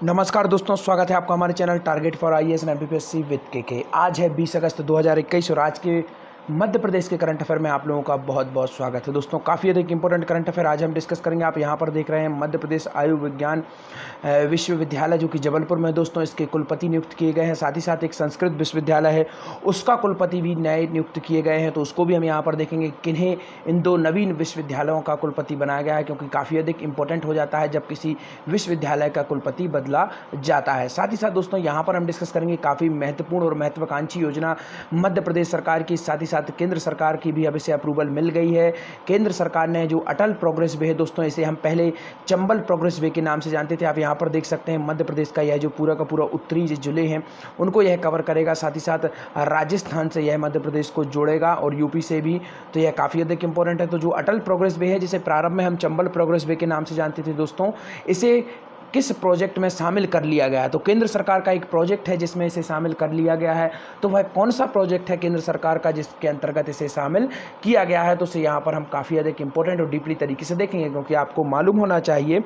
नमस्कार दोस्तों, स्वागत है आपका हमारे channel target for IAS and MPPSC with के। आज है 20 अगस्त 2021 और आज के मध्य प्रदेश के करंट अफेयर में आप लोगों का बहुत बहुत स्वागत है। दोस्तों काफ़ी अधिक इंपॉर्टेंट करंट अफेयर आज हम डिस्कस करेंगे। आप यहां पर देख रहे हैं मध्य प्रदेश आयुर्विज्ञान विश्वविद्यालय जो कि जबलपुर में दोस्तों इसके कुलपति नियुक्त किए गए हैं। साथ ही साथ एक संस्कृत विश्वविद्यालय है, उसका कुलपति भी नए नियुक्त किए गए हैं, तो उसको भी हम यहाँ पर देखेंगे किन्हें इन दो नवीन विश्वविद्यालयों का कुलपति बनाया गया है, क्योंकि काफ़ी अधिक इंपॉर्टेंट हो जाता है जब किसी विश्वविद्यालय का कुलपति बदला जाता है। साथ ही साथ दोस्तों यहाँ पर हम डिस्कस करेंगे काफ़ी महत्वपूर्ण और महत्वाकांक्षी योजना मध्य प्रदेश सरकार की, साथ ही साथ केंद्र सरकार की भी अब इसे अप्रूवल मिल गई है। केंद्र सरकार ने जो अटल प्रोग्रेस वे है दोस्तों, इसे हम पहले चंबल प्रोग्रेस वे के नाम से जानते थे। आप यहाँ पर देख सकते हैं मध्य प्रदेश का यह जो पूरा का पूरा उत्तरी जिले हैं उनको यह कवर करेगा। साथ ही साथ राजस्थान से यह मध्य प्रदेश को जोड़ेगा और यूपी से भी, तो यह काफ़ी अधिक इंपॉर्टेंट है। तो जो अटल प्रोग्रेस वे है, जिसे प्रारंभ में हम चंबल प्रोग्रेस वे के नाम से जानते थे दोस्तों, इसे किस प्रोजेक्ट में शामिल कर लिया गया है? तो केंद्र सरकार का एक प्रोजेक्ट है जिसमें इसे शामिल कर लिया गया है। तो वह कौन सा प्रोजेक्ट है केंद्र सरकार का जिसके अंतर्गत इसे शामिल किया गया है? तो इसे यहाँ पर हम काफ़ी अधिक इंपॉर्टेंट और डीपली तरीके से देखेंगे, क्योंकि आपको मालूम होना चाहिए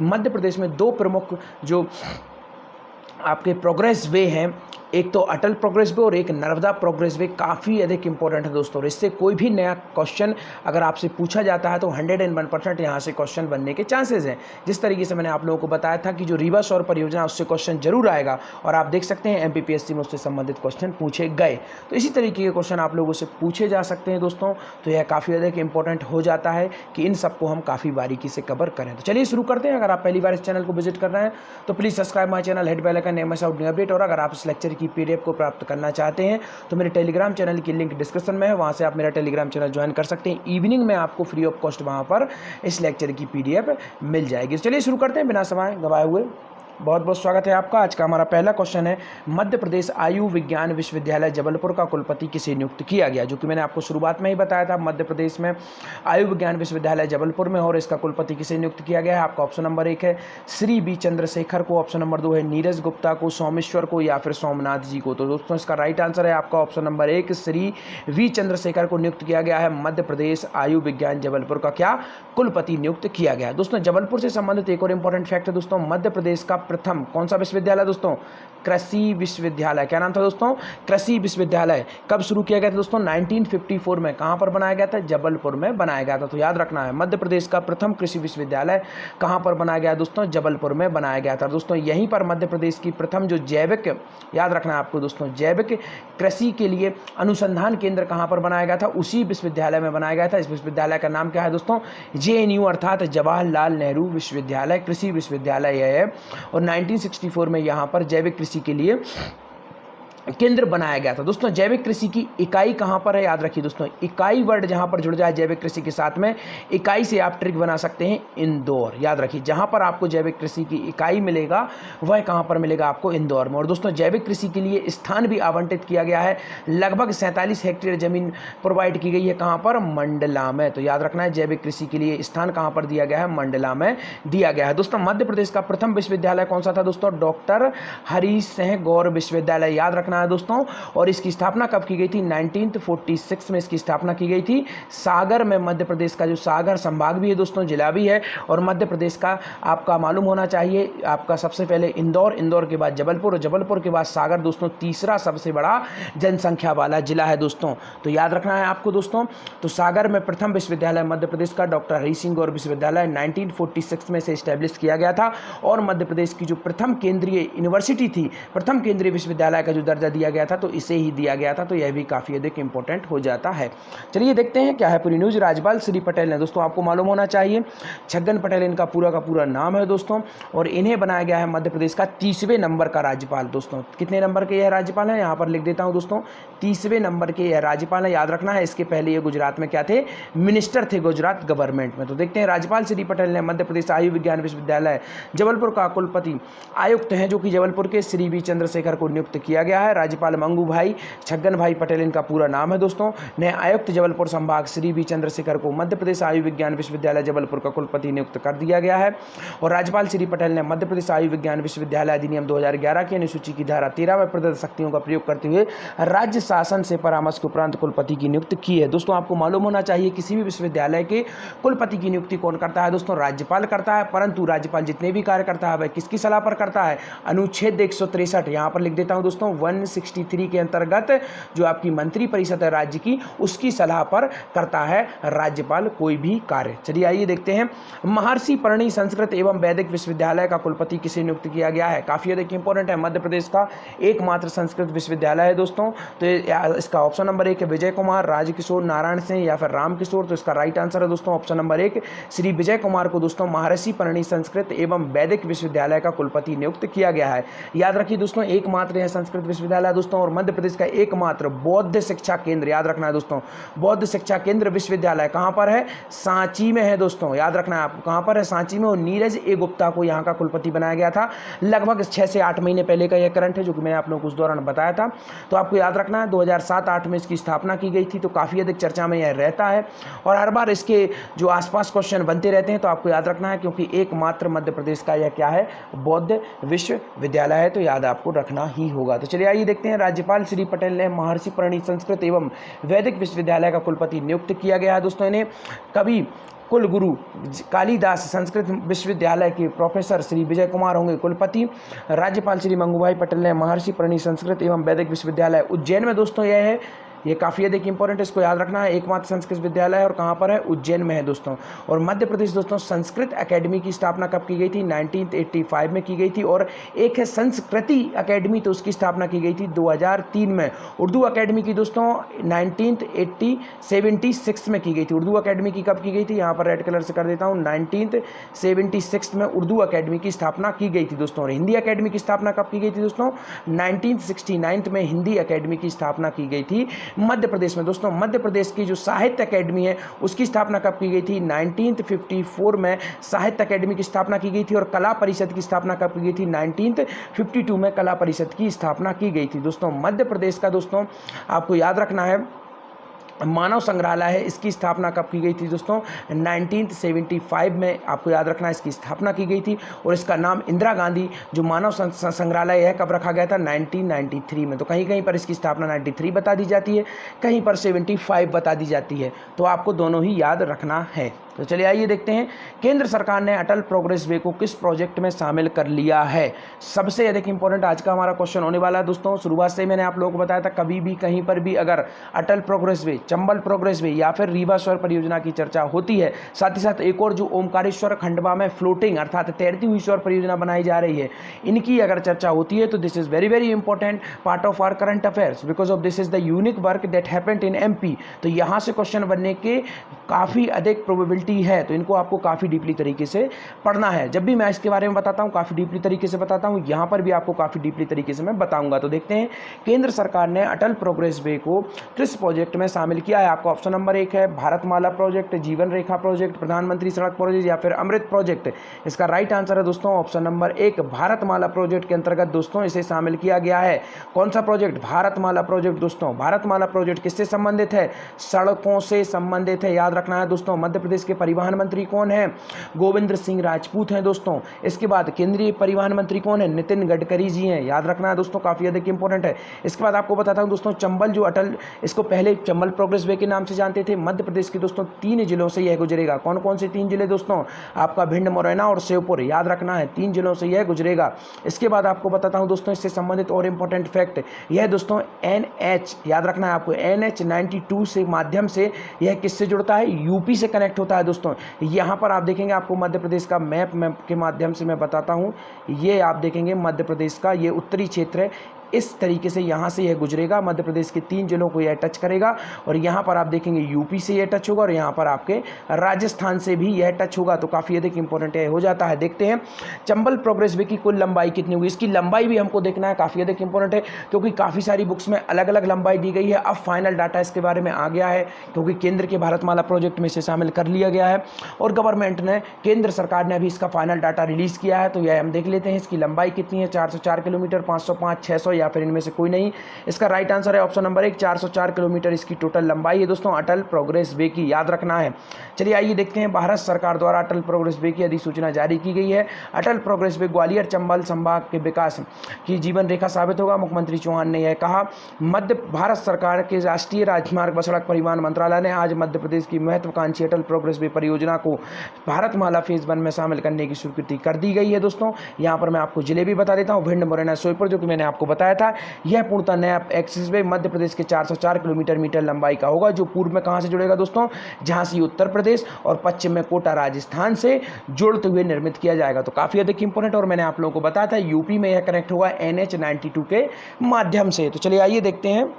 मध्य प्रदेश में दो प्रमुख जो आपके प्रोग्रेस वे हैं, एक तो अटल प्रोग्रेस वे और एक नर्मदा प्रोग्रेस वे, काफ़ी अधिक इंपॉर्टेंट है दोस्तों। और इससे कोई भी नया क्वेश्चन अगर आपसे पूछा जाता है तो 101% यहाँ से क्वेश्चन बनने के चांसेस हैं। जिस तरीके से मैंने आप लोगों को बताया था कि जो रीवा सौर परियोजना उससे क्वेश्चन जरूर आएगा, और आप देख सकते हैं एमपीपीएससी में उससे संबंधित क्वेश्चन पूछे गए। तो इसी तरीके के क्वेश्चन आप लोगों से पूछे जा सकते हैं दोस्तों। तो यह काफ़ी अधिक इंपॉर्टेंट हो जाता है कि इन सबको हम काफ़ी बारीकी से कवर करें। तो चलिए शुरू करते हैं। अगर आप पहली बार इस चैनल को विजिट कर रहे हैं तो please subscribe my channel, hit bell icon, name out new update. और अगर आप इस लेक्चर की पीडीएफ को प्राप्त करना चाहते हैं तो मेरे टेलीग्राम चैनल की लिंक डिस्क्रिप्शन में है, वहां से आप मेरा टेलीग्राम चैनल ज्वाइन कर सकते हैं। इवनिंग में आपको फ्री ऑफ कॉस्ट वहां पर इस लेक्चर की पीडीएफ मिल जाएगी। चलिए शुरू करते हैं बिना समय गवाए हुए। बहुत बहुत स्वागत है आपका। आज का हमारा पहला क्वेश्चन है, मध्य प्रदेश आयु विज्ञान विश्वविद्यालय जबलपुर का कुलपति किसे नियुक्त किया गया? जो कि मैंने आपको शुरुआत में ही बताया था, मध्य प्रदेश में आयु विज्ञान विश्वविद्यालय जबलपुर में, और इसका कुलपति किसे नियुक्त किया गया है? आपका ऑप्शन नंबर 1 है श्री बी चंद्रशेखर को, ऑप्शन नंबर 2 है नीरज गुप्ता को, सोमेश्वर को, या फिर सोमनाथ जी को। तो दोस्तों इसका राइट आंसर है आपका option number 1, Shri V Chandrashekhar को नियुक्त किया गया है। मध्य प्रदेश आयु विज्ञान जबलपुर का क्या कुलपति नियुक्त किया गया है। दोस्तों जबलपुर से संबंधित एक और इंपॉर्टेंट फैक्ट है दोस्तों, मध्य प्रदेश का प्रथम कौन सा विश्वविद्यालय दोस्तों? कृषि विश्वविद्यालय। क्या नाम था दोस्तों? कृषि विश्वविद्यालय। कब शुरू किया गया था दोस्तों? 1954 में। कहां पर बनाया गया था? जबलपुर में बनाया गया था। तो याद रखना है, मध्य प्रदेश का प्रथम कृषि विश्वविद्यालय कहां पर बनाया गया दोस्तों? जबलपुर में बनाया गया था। दोस्तों यहीं पर मध्य प्रदेश की प्रथम जो जैविक, याद रखना है आपको दोस्तों, जैविक कृषि के लिए अनुसंधान केंद्र कहां पर बनाया गया था? उसी विश्वविद्यालय में बनाया गया था। इस विश्वविद्यालय का नाम क्या है दोस्तों? जेएनयू अर्थात जवाहरलाल नेहरू विश्वविद्यालय कृषि विश्वविद्यालय है। और 1964 में यहाँ पर जैविक कृषि के लिए केंद्र बनाया गया था। दोस्तों जैविक कृषि की इकाई कहां पर है? याद रखिए दोस्तों, इकाई वर्ड जहां पर जुड़ जाए जैविक कृषि के साथ में, इकाई से आप ट्रिक बना सकते हैं, इंदौर। याद रखिए, जहां पर आपको जैविक कृषि की इकाई मिलेगा वह कहां पर मिलेगा? आपको इंदौर में। और दोस्तों जैविक कृषि के लिए स्थान भी आवंटित किया गया है, लगभग 47 हेक्टेयर जमीन प्रोवाइड की गई है। कहां पर? मंडला में। तो याद रखना है, जैविक कृषि के लिए स्थान कहां पर दिया गया है? मंडला में दिया गया है। दोस्तों मध्य प्रदेश का प्रथम विश्वविद्यालय कौन सा था दोस्तों? डॉक्टर हरीश सिंह गौर विश्वविद्यालय। याद रखना है दोस्तों। और इसकी स्थापना कब की गई थी? 1946 में इसकी स्थापना की गई थी। सागर में, मध्य प्रदेश का जो सागर संभाग भी है दोस्तों, जिला भी है, और मध्य प्रदेश का आपका मालूम होना चाहिए, आपका सबसे पहले इंदौर, इंदौर के बाद जबलपुर, और जबलपुर के बाद सागर दोस्तों तीसरा सबसे बड़ा जनसंख्या वाला जिला है दोस्तों। तो याद रखना है आपको दोस्तों। तो सागर में प्रथम विश्वविद्यालय मध्य प्रदेश का डॉक्टर हरीश सिंह गौर विश्वविद्यालय 1946 में से स्टैब्लिश किया गया था। और मध्य प्रदेश की जो प्रथम केंद्रीय यूनिवर्सिटी थी, प्रथम केंद्रीय विश्वविद्यालय का जो दर्जा दिया गया था, तो इसे ही दिया गया था। तो यह भी काफी अधिक इंपॉर्टेंट हो जाता है। चलिए देखते हैं क्या है पूरी न्यूज। राज्यपाल श्री पटेल ने, दोस्तों आपको मालूम होना चाहिए, छगन पटेल इनका पूरा का पूरा नाम है दोस्तों, और इन्हें बनाया गया है मध्य प्रदेश का 30वें नंबर का राज्यपाल। दोस्तों कितने नंबर के यह राज्यपाल है? यहाँ पर लिख देता हूँ दोस्तों, 30वें नंबर के यह राज्यपाल है। याद रखना है, इसके पहले ये गुजरात में क्या थे? मिनिस्टर थे गुजरात गवर्नमेंट में। तो देखते हैं, राज्यपाल श्री पटेल ने मध्य प्रदेश आयु विज्ञान विश्वविद्यालय जबलपुर का कुलपति आयुक्त हैं जो कि जबलपुर के श्री वी चंद्रशेखर को नियुक्त किया गया है। है। राज्यपाल मंगू भाई छगन भाई पटेल इनका पूरा नाम है दोस्तों। नए आयुक्त जबलपुर संभाग श्री बी चंद्रशेखर को मध्य प्रदेश आयु विज्ञान विश्वविद्यालय जबलपुर का कुलपति नियुक्त कर दिया गया है। और राज्यपाल श्री पटेल ने मध्य प्रदेश आयु विज्ञान विश्वविद्यालय अधिनियम 2011 की अनुसूची की धारा 13 में प्रदत्त शक्तियों का प्रयोग करते हुए राज्य शासन से परामर्श के उपरांत कुलपति की नियुक्ति की है। दोस्तों आपको मालूम होना चाहिए किसी भी विश्वविद्यालय के कुलपति की नियुक्ति कौन करता है दोस्तों, राज्यपाल करता है। परंतु राज्यपाल जितने भी कार्य करता है वह किसकी सलाह पर करता है, अनुच्छेद 163 यहाँ पर लिख देता हूं दोस्तों 163 के अंतर्गत जो आपकी मंत्री परिषद है राज्य की, उसकी सलाह पर करता है राज्यपाल कोई भी कार्य। चलिए आइए देखते हैं महर्षि परणी संस्कृत एवं वैदिक विश्वविद्यालय का कुलपति किसे नियुक्त किया गया है। काफी अधिक इंपॉर्टेंट है, मध्य प्रदेश का एकमात्र संस्कृत विश्वविद्यालय है दोस्तों। तो इसका ऑप्शन नंबर 1 है विजय कुमार, राजकिशोर, नारायण सिंह या फिर रामकिशोर। तो इसका राइट आंसर है दोस्तों ऑप्शन नंबर 1 श्री विजय कुमार को दोस्तों महर्षि परणी संस्कृत एवं वैदिक विश्वविद्यालय का कुलपति नियुक्त किया गया है। याद रखिए दोस्तों एकमात्र है संस्कृत विश्वविद्यालय दोस्तों, और मध्य प्रदेश का एकमात्र बौद्ध शिक्षा केंद्र, याद रखना है दोस्तों, बौद्ध शिक्षा केंद्र विश्वविद्यालय कहां पर है, सांची में है दोस्तों। याद रखना है आपको कहां पर है, सांची में। और नीरज ए गुप्ता को यहां का कुलपति बनाया गया था। लगभग 6 से 8 महीने पहले का यह करंट है जो कि मैंने आप लोगों को उस दौरान बताया था। तो आपको याद रखना है 2007-8 में इसकी स्थापना की गई थी। तो काफी अधिक चर्चा में यह रहता है और हर बार इसके जो आसपास क्वेश्चन बनते रहते हैं। तो आपको याद रखना है क्योंकि एकमात्र मध्य प्रदेश का यह क्या है, बौद्ध विश्वविद्यालय है, तो याद आपको रखना ही होगा। तो चलिए आइए देखते हैं राज्यपाल श्री पटेल ने महर्षि परणी संस्कृत एवं वैदिक विश्वविद्यालय का कुलपति नियुक्त किया गया है दोस्तों। इन्हें कवि कुलगुरु कालिदास संस्कृत विश्वविद्यालय के प्रोफेसर श्री विजय कुमार होंगे कुलपति। राज्यपाल श्री मंगू भाई पटेल ने महर्षि परणी संस्कृत एवं वैदिक विश्वविद्यालय उज्जैन में दोस्तों यह है, ये काफ़ी अधिक इंपॉर्टेंट है, इसको याद रखना है। एकमात्र संस्कृत विद्यालय है और कहाँ पर है, उज्जैन में है दोस्तों। और मध्य प्रदेश दोस्तों संस्कृत एकेडमी की स्थापना कब की गई थी, 1985 में की गई थी। और एक है संस्कृति एकेडमी, तो उसकी स्थापना की गई थी 2003 में। उर्दू एकेडमी की दोस्तों 1976 में की गई थी। उर्दू एकेडमी की कब की गई थी, यहाँ पर रेड कलर से कर देता हूँ, 1976 में उर्दू एकेडमी की स्थापना की गई थी दोस्तों। और हिंदी एकेडमी की स्थापना कब की गई थी दोस्तों, 1969 में हिंदी एकेडमी की स्थापना की गई थी मध्य प्रदेश में दोस्तों। मध्य प्रदेश की जो साहित्य अकेडमी है उसकी स्थापना कब की गई थी, 1954 में साहित्य अकेडमी की स्थापना की गई थी। और कला परिषद की स्थापना कब की गई थी, 1952 में कला परिषद की स्थापना की गई थी दोस्तों। मध्य प्रदेश का दोस्तों आपको याद रखना है मानव संग्रहालय है, इसकी स्थापना कब की गई थी दोस्तों, 1975 में आपको याद रखना है इसकी स्थापना की गई थी। और इसका नाम इंदिरा गांधी जो मानव संग्रहालय है कब रखा गया था, 1993 में। तो कहीं कहीं पर इसकी स्थापना 93 बता दी जाती है, कहीं पर 75 बता दी जाती है। तो आपको दोनों ही याद रखना है। तो चलिए आइए देखते हैं केंद्र सरकार ने अटल प्रोग्रेस वे को किस प्रोजेक्ट में शामिल कर लिया है। सबसे अधिक इंपॉर्टेंट आज का हमारा क्वेश्चन होने वाला है दोस्तों। शुरुआत से मैंने आप लोगों को बताया था कभी भी कहीं पर भी अगर Atal progress way, Chambal progress way या फिर रीवा स्वर परियोजना की चर्चा होती है, साथ ही साथ एक और जो ओमकारेश्वर खंडवा में फ्लोटिंग अर्थात तैरती हुई स्वर परियोजना बनाई जा रही है, इनकी अगर चर्चा होती है तो this is very very important part of our current affairs because of this is the unique work that happened in MP. तो यहाँ से क्वेश्चन बनने के काफ़ी अधिक प्रोबेबिलिटी है, तो इनको आपको काफ़ी डीपली तरीके से पढ़ना है। जब भी मैं इसके बारे में बताता हूँ काफ़ी डीपली तरीके से बताता हूँ, यहाँ पर भी आपको काफ़ी डीपली तरीके से मैं बताऊंगा। तो देखते हैं केंद्र सरकार ने अटल प्रोग्रेस वे को किस प्रोजेक्ट में शामिल किया है। आपको ऑप्शन नंबर 1 है भारतमाला प्रोजेक्ट, जीवन रेखा प्रोजेक्ट, प्रधानमंत्री सड़क प्रोजेक्ट या फिर अमृत प्रोजेक्ट। इसका राइट आंसर है दोस्तों ऑप्शन नंबर 1 भारतमाला प्रोजेक्ट के अंतर्गत दोस्तों इसे शामिल किया गया है। कौन सा प्रोजेक्ट, भारतमाला प्रोजेक्ट दोस्तों। भारतमाला प्रोजेक्ट किससे संबंधित है, सड़कों से संबंधित है, याद रखना है दोस्तों। मध्य प्रदेश के परिवहन मंत्री कौन है, गोविंद सिंह राजपूत हैं दोस्तों। इसके बाद केंद्रीय परिवहन मंत्री कौन है, नितिन गडकरी जी हैं, याद रखना है दोस्तों, काफी अधिक इंपॉर्टेंट है। इसके बाद आपको बताता हूं दोस्तों चंबल जो अटल, इसको पहले चंबल प्रोग्रेस वे के नाम से जानते थे। मध्य प्रदेश के दोस्तों 3 जिलों से यह गुजरेगा। कौन कौन से 3 जिले दोस्तों, आपका भिंड, मुरैना और श्योपुर, याद रखना है 3 जिलों से यह गुजरेगा। इसके बाद आपको बताता हूं दोस्तों इससे संबंधित और इंपॉर्टेंट फैक्ट, यह दोस्तों NH, याद रखना है आपको, NH 92 से माध्यम से यह किससे जुड़ता है, यूपी से कनेक्ट होता है दोस्तों। यहाँ पर आप देखेंगे, आपको मध्य प्रदेश का मैप के माध्यम से मैं बताता हूँ, ये आप देखेंगे मध्य प्रदेश का ये उत्तरी क्षेत्र है, इस तरीके से यहाँ से यह गुजरेगा, मध्य प्रदेश के 3 जिलों को यह टच करेगा। और यहाँ पर आप देखेंगे यूपी से यह टच होगा और यहाँ पर आपके राजस्थान से भी यह टच होगा। तो काफ़ी अधिक इंपॉर्टेंट है हो जाता है। देखते हैं चंबल प्रोग्रेस वे की कुल लंबाई कितनी होगी, इसकी लंबाई भी हमको देखना है, काफ़ी अधिक इंपॉर्टेंट है क्योंकि काफ़ी सारी बुक्स में अलग अलग लंबाई दी गई है। अब फाइनल डाटा इसके बारे में आ गया है क्योंकि केंद्र के भारतमाला प्रोजेक्ट में इसे शामिल कर लिया गया है और गवर्नमेंट ने, केंद्र सरकार ने अभी इसका फाइनल डाटा रिलीज़ किया है। तो यह हम देख लेते हैं इसकी लंबाई कितनी है, 404 किलोमीटर, 505, 600 या फिर इनमें से कोई नहीं? इसका राइट आंसर है ऑप्शन नंबर 1, 404 किलोमीटर इसकी टोटल लंबाई है दोस्तों अटल प्रोग्रेस वे की, याद रखना है। चलिए आइए देखते हैं, भारत सरकार द्वारा अटल प्रोग्रेस वे की अधिसूचना जारी की गई है। अटल प्रोग्रेस वे ग्वालियर चंबल संभाग के विकास की जीवन रेखा साबित होगा, मुख्यमंत्री चौहान ने यह कहा। भारत सरकार के राष्ट्रीय राजमार्ग व सड़क परिवहन मंत्रालय ने आज मध्य प्रदेश की महत्वाकांक्षी अटल प्रोग्रेस वे परियोजना को भारतमाला फेज 1 में शामिल करने की स्वीकृति कर दी गई है दोस्तों। यहाँ पर मैं आपको जिले भी बता देता हूँ, भिंड, मुरैना, श्योपुर, जो कि मैंने आपको बताया था। यह पूर्णतः नया एक्सेस वे मध्य प्रदेश के 404 किलोमीटर लंबाई का होगा, जो पूर्व में कहाँ से जुड़ेगा दोस्तों? झांसी उत्तर प्रदेश और पश्चिम में कोटा राजस्थान से जोड़ते हुए निर्मित किया जाएगा। तो काफ़ी अधिक इंपॉर्टेंट, और मैंने आप लोगों को बताया था यूपी में यह कनेक्ट होगा NH 92 के माध्यम से। तो चलिए आइए देखते हैं,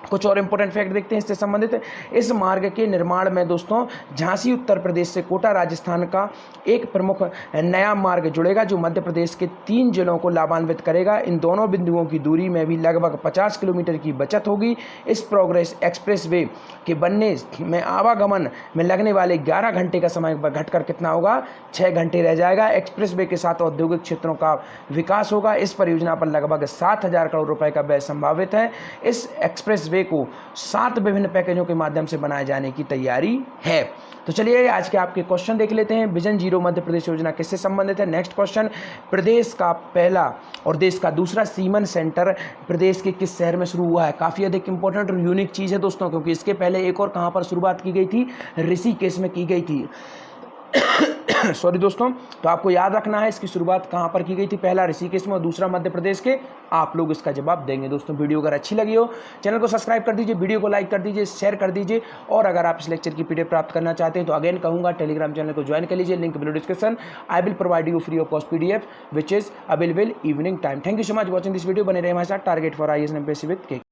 कुछ और इंपॉर्टेंट फैक्ट देखते हैं इससे संबंधित। इस मार्ग के निर्माण में दोस्तों झांसी उत्तर प्रदेश से कोटा राजस्थान का एक प्रमुख नया मार्ग जुड़ेगा, जो मध्य प्रदेश के 3 जिलों को लाभान्वित करेगा। इन दोनों बिंदुओं की दूरी में भी लगभग 50 किलोमीटर की बचत होगी। इस प्रोग्रेस एक्सप्रेस वे के बनने में आवागमन में लगने वाले 11 घंटे का समय घटकर कितना होगा? 6 घंटे रह जाएगा। एक्सप्रेस वे के साथ औद्योगिक क्षेत्रों का विकास होगा। इस परियोजना पर लगभग 7,000 करोड़ रुपए का व्यय संभावित है। इस एक्सप्रेस वे को 7 विभिन्न पैकेजों के माध्यम से बनाए जाने की तैयारी है। तो चलिए आज के आपके क्वेश्चन देख लेते हैं। विजन जीरो मध्य प्रदेश योजना किससे संबंधित है? नेक्स्ट क्वेश्चन, प्रदेश का पहला और देश का दूसरा सीमन सेंटर प्रदेश के किस शहर में शुरू हुआ है? काफ़ी अधिक इंपॉर्टेंट और यूनिक चीज़ है दोस्तों, क्योंकि इसके पहले एक और कहाँ पर शुरुआत की गई थी? ऋषिकेश में की गई थी। सॉरी दोस्तों, तो आपको याद रखना है इसकी शुरुआत कहाँ पर की गई थी? पहला ऋषिकेश में और दूसरा मध्य प्रदेश के। आप लोग इसका जवाब देंगे दोस्तों। वीडियो अगर अच्छी लगी हो चैनल को सब्सक्राइब कर दीजिए, वीडियो को लाइक कर दीजिए, शेयर कर दीजिए, और अगर आप इस लेक्चर की PDF प्राप्त करना चाहते हैं तो अगेन कहूँगा टेलीग्राम चैनल को ज्वाइन कर लीजिए, link below description. I will provide you free of cost PDF which is available evening time. Thank you so much watching this video. बने रहे हमारे साथ। Target for IAS and MPSC with KK।